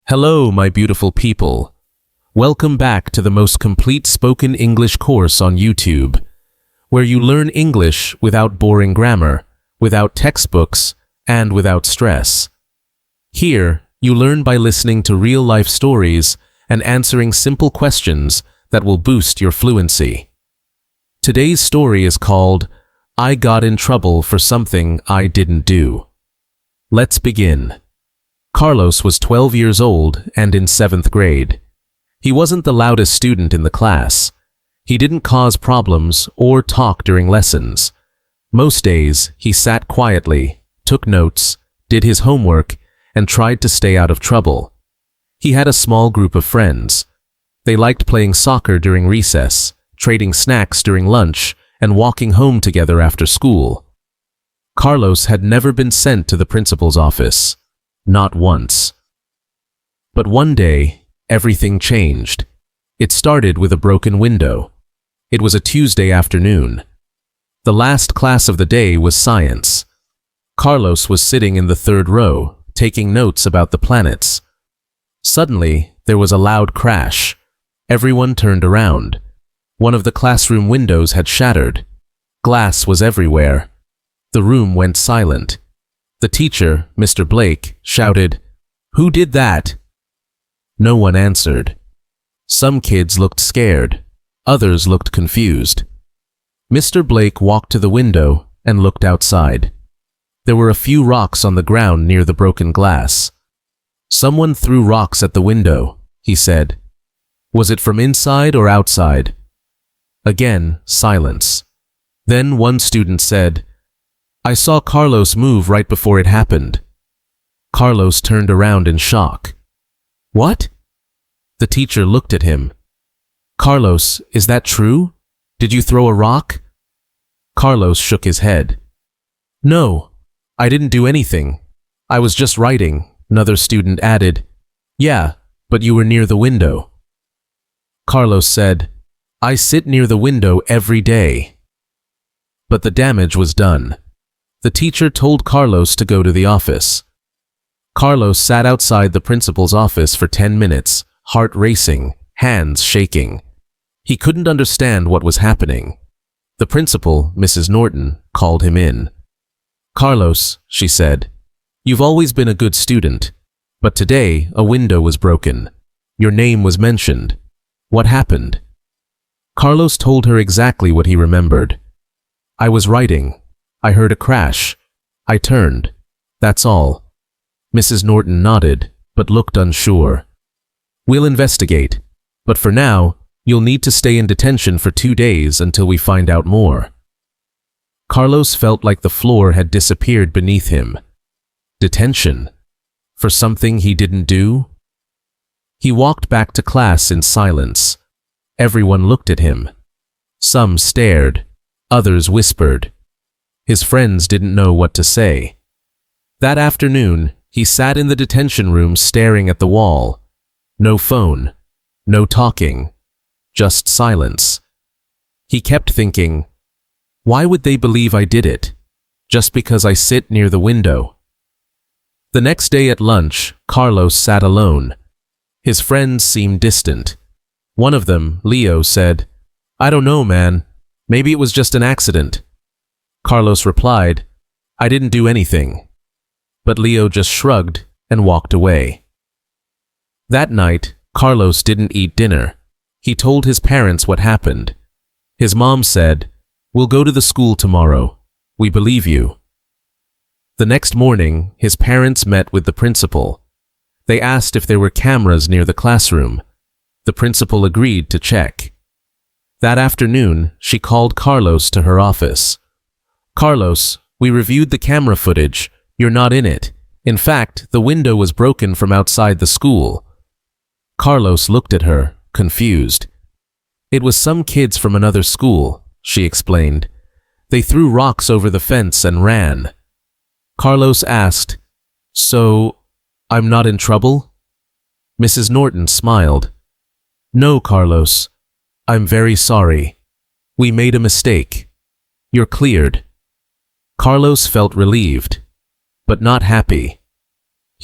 Hello, my beautiful people. Welcome back to the most complete spoken English course on YouTube, where you learn English without boring grammar, without textbooks, and without stress. Here, you learn by listening to real-life stories and answering simple questions that will boost your fluency. Today's story is called, I Got in Trouble for Something I Didn't Do. Let's begin. Carlos was 12 years old and in 7th grade. He wasn't the loudest student in the class. He didn't cause problems or talk during lessons. Most days, he sat quietly, took notes, did his homework, and tried to stay out of trouble. He had a small group of friends. They liked playing soccer during recess, trading snacks during lunch, and walking home together after school. Carlos had never been sent to the principal's office. Not once. But one day, everything changed. It started with a broken window. It was a Tuesday afternoon. The last class of the day was science. Carlos was sitting in the 3rd row, taking notes about the planets. Suddenly, there was a loud crash. Everyone turned around. One of the classroom windows had shattered. Glass was everywhere. The room went silent. The teacher, Mr. Blake, shouted, "Who did that?" No one answered. Some kids looked scared. Others looked confused. Mr. Blake walked to the window and looked outside. There were a few rocks on the ground near the broken glass. "Someone threw rocks at the window," he said. "Was it from inside or outside?" Again, silence. Then one student said, "I saw Carlos move right before it happened." Carlos turned around in shock. "What?" The teacher looked at him. "Carlos, is that true? Did you throw a rock?" Carlos shook his head. "No, I didn't do anything. I was just writing," another student added. "Yeah, but you were near the window." Carlos said, "I sit near the window every day." But the damage was done. The teacher told Carlos to go to the office. Carlos sat outside the principal's office for 10 minutes, heart racing, hands shaking. He couldn't understand what was happening. The principal, Mrs. Norton, called him in. "Carlos," she said, "you've always been a good student, but today a window was broken. Your name was mentioned. What happened?" Carlos told her exactly what he remembered. "I was writing. I heard a crash. I turned. That's all." Mrs. Norton nodded, but looked unsure. "We'll investigate, but for now, you'll need to stay in detention for 2 days until we find out more." Carlos felt like the floor had disappeared beneath him. Detention? For something he didn't do? He walked back to class in silence. Everyone looked at him. Some stared. Others whispered. His friends didn't know what to say. That afternoon, he sat in the detention room staring at the wall. No phone, no talking, just silence. He kept thinking, why would they believe I did it? Just because I sit near the window? The next day at lunch, Carlos sat alone. His friends seemed distant. One of them, Leo, said, "I don't know, man. Maybe it was just an accident." Carlos replied, "I didn't do anything." But Leo just shrugged and walked away. That night, Carlos didn't eat dinner. He told his parents what happened. His mom said, "We'll go to the school tomorrow. We believe you." The next morning, his parents met with the principal. They asked if there were cameras near the classroom. The principal agreed to check. That afternoon, she called Carlos to her office. "Carlos, we reviewed the camera footage. You're not in it. In fact, the window was broken from outside the school." Carlos looked at her, confused. "It was some kids from another school," she explained. "They threw rocks over the fence and ran." Carlos asked, "So, I'm not in trouble?" Mrs. Norton smiled. "No, Carlos. I'm very sorry. We made a mistake. You're cleared." Carlos felt relieved, but not happy.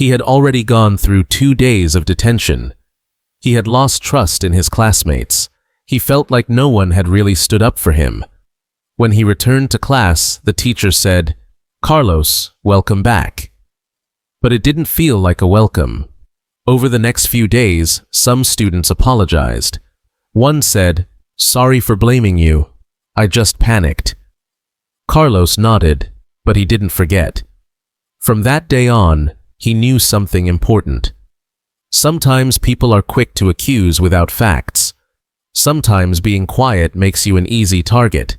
He had already gone through 2 days of detention. He had lost trust in his classmates. He felt like no one had really stood up for him. When he returned to class, the teacher said, "Carlos, welcome back." But it didn't feel like a welcome. Over the next few days, some students apologized. One said, "Sorry for blaming you. I just panicked." Carlos nodded, but he didn't forget. From that day on, he knew something important. Sometimes people are quick to accuse without facts. Sometimes being quiet makes you an easy target.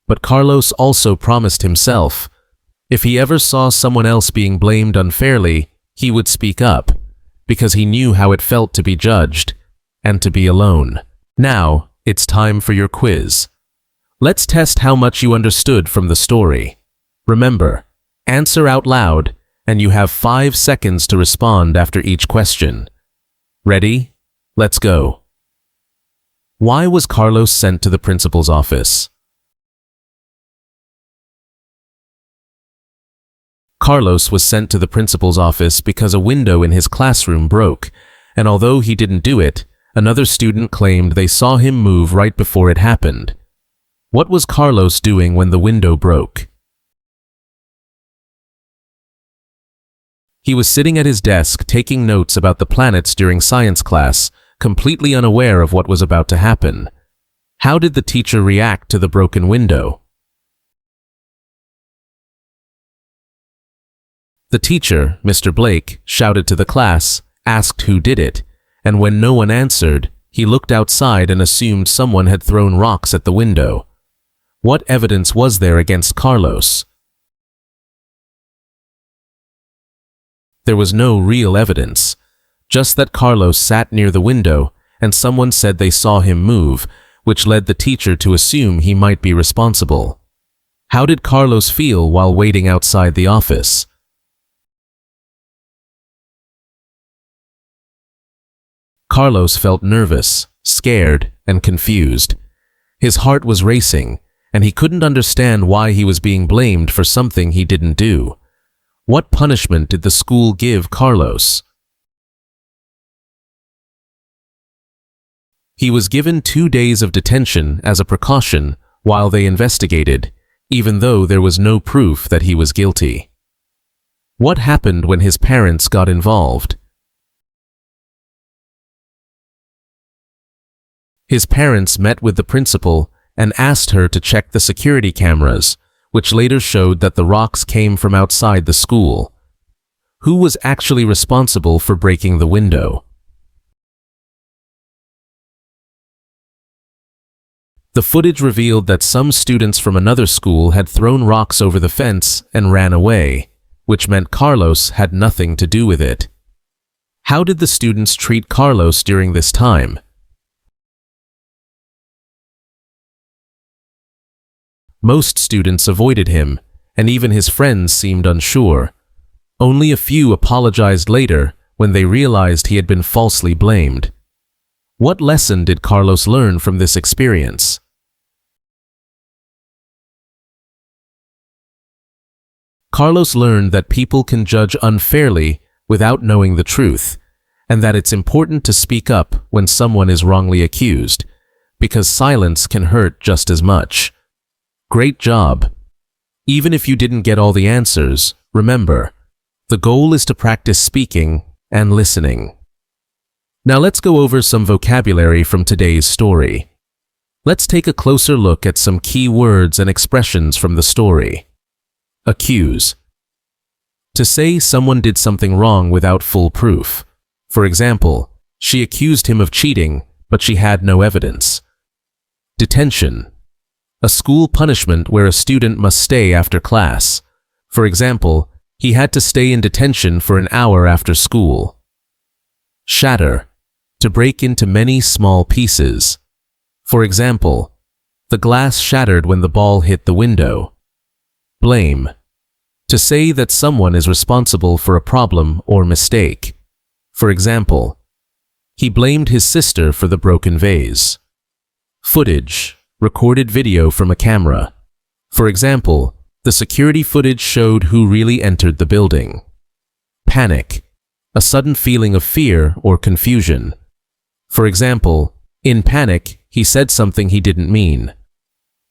But Carlos also promised himself, if he ever saw someone else being blamed unfairly, he would speak up, because he knew how it felt to be judged and to be alone. Now, it's time for your quiz. Let's test how much you understood from the story. Remember, answer out loud, and you have 5 seconds to respond after each question. Ready? Let's go. Why was Carlos sent to the principal's office? Carlos was sent to the principal's office because a window in his classroom broke, and although he didn't do it, another student claimed they saw him move right before it happened. What was Carlos doing when the window broke? He was sitting at his desk taking notes about the planets during science class, completely unaware of what was about to happen. How did the teacher react to the broken window? The teacher, Mr. Blake, shouted to the class, asked who did it, and when no one answered, he looked outside and assumed someone had thrown rocks at the window. What evidence was there against Carlos? There was no real evidence, just that Carlos sat near the window and someone said they saw him move, which led the teacher to assume he might be responsible. How did Carlos feel while waiting outside the office? Carlos felt nervous, scared, and confused. His heart was racing, and he couldn't understand why he was being blamed for something he didn't do. What punishment did the school give Carlos? He was given 2 days of detention as a precaution while they investigated, even though there was no proof that he was guilty. What happened when his parents got involved? His parents met with the principal and asked her to check the security cameras, which later showed that the rocks came from outside the school. Who was actually responsible for breaking the window? The footage revealed that some students from another school had thrown rocks over the fence and ran away, which meant Carlos had nothing to do with it. How did the students treat Carlos during this time? Most students avoided him, and even his friends seemed unsure. Only a few apologized later when they realized he had been falsely blamed. What lesson did Carlos learn from this experience? Carlos learned that people can judge unfairly without knowing the truth, and that it's important to speak up when someone is wrongly accused, because silence can hurt just as much. Great job! Even if you didn't get all the answers, remember, the goal is to practice speaking and listening. Now let's go over some vocabulary from today's story. Let's take a closer look at some key words and expressions from the story. Accuse. To say someone did something wrong without full proof. For example, she accused him of cheating, but she had no evidence. Detention. A school punishment where a student must stay after class. For example, he had to stay in detention for an hour after school. Shatter. To break into many small pieces. For example, the glass shattered when the ball hit the window. Blame. To say that someone is responsible for a problem or mistake. For example, he blamed his sister for the broken vase. Footage. Recorded video from a camera. For example, the security footage showed who really entered the building. Panic. a sudden feeling of fear or confusion. For example, in panic, he said something he didn't mean.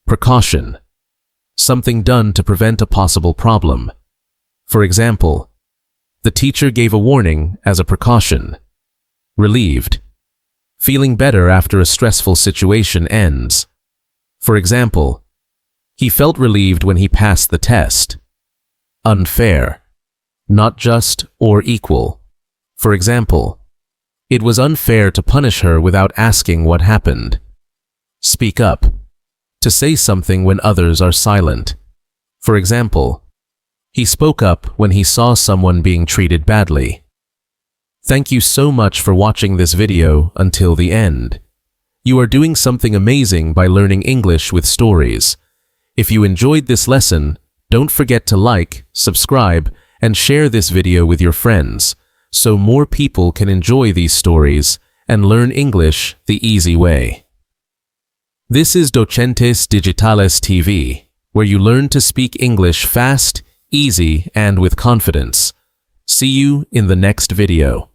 Precaution, something done to prevent a possible problem. For example, the teacher gave a warning as a precaution. Relieved, feeling better after a stressful situation ends. For example, he felt relieved when he passed the test. Unfair, not just or equal. For example, it was unfair to punish her without asking what happened. Speak up, to say something when others are silent. For example, he spoke up when he saw someone being treated badly. Thank you so much for watching this video until the end. You are doing something amazing by learning English with stories. If you enjoyed this lesson, don't forget to like, subscribe, and share this video with your friends, so more people can enjoy these stories and learn English the easy way. This is Docentes DigitalesTV, where you learn to speak English fast, easy, and with confidence. See you in the next video.